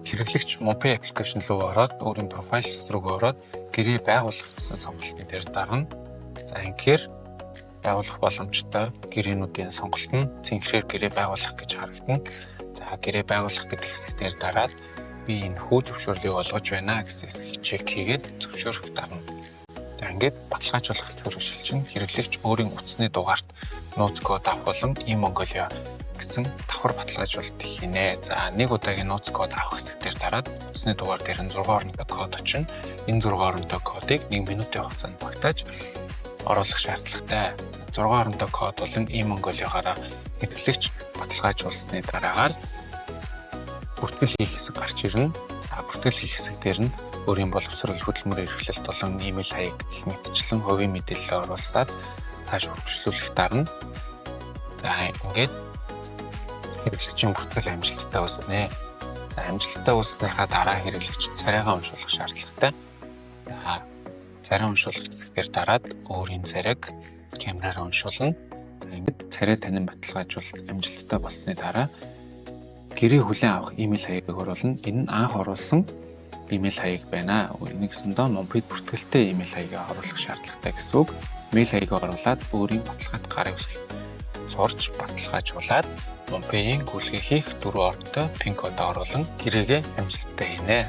Хэрэглэгч Mobi application руу ороод өөрийн profiles руугаа ороод гэрээ байгуулах гэсэн сонголтын дээр дарна. За инхээр байгуулах боломжтой гэрээнүүдийн сонголт нь цэнхрээр гэрээ байгуулах гэж харагдана. За гэрээ байгуулах гэдэг хэсгээр дараад би энэ хүү зөвшөөрлийг олгож байна гэсэн хэсгийг чек хийгээд зөвшөөрөх дарна. За ингээд баталгаажуулах хэсэг рүү шилжин хэрэглэгч өөрийн утасны дугаарт нууц код авах болон e-Mongolia гэсэн давхар баталгаажуулалт хийнэ. За нэг удаагийн нууц код авах хэсгээр дараад утасны дугаар дээр нь 6 оронтой код очино. Энэ 6 оронтой кодыг 1 минутын хугацаанд багтааж оруулах шаардлагатай. 6 оронтой код болон e-Mongolia-гаараа хэрэглэгч баталгаажуулсны дараагаар бүртгэл хийх хэсэг гарч ирнэ. За бүртгэл хийх хэсэг дээр нь өөрийн боловсрол хөдөлмөр эрхлэлт болон имэйл хаяг гэх мэтчлэн хувийн мэдээлэл оруулсаад цааш хөгжлүүлэх дарна. За ингээд хэрэглэгчийн бүртгэл амжилттай үүснэ. За амжилттай үүснийхаа дараа хэрэглэгч царайгаа уншуулах шаардлагатай. За царай уншуулах хэсгээр дараад өөрийн царайг камераараа уншуулна. За ингээд царай танин баталгаажуулалт амжилттай болсны дараа гэрээ хүлээн авах имэйл хаягийг оруулна. Энэ нь анх оруулсан имэйл хаяг байна. Нэгсэндээ Mobi бүртгэлтэй имэйл хаягийг оруулах шаардлагатай гэсэн үг. Мэйл хаягийг оруулаад өөрийн баталгаат гарын үсгийг сурч баталгаажуулаад Mobi-ийн гүйлгээ хийх 4 оронтой пин код оруулан гэрээгээ амжилттай хийнэ.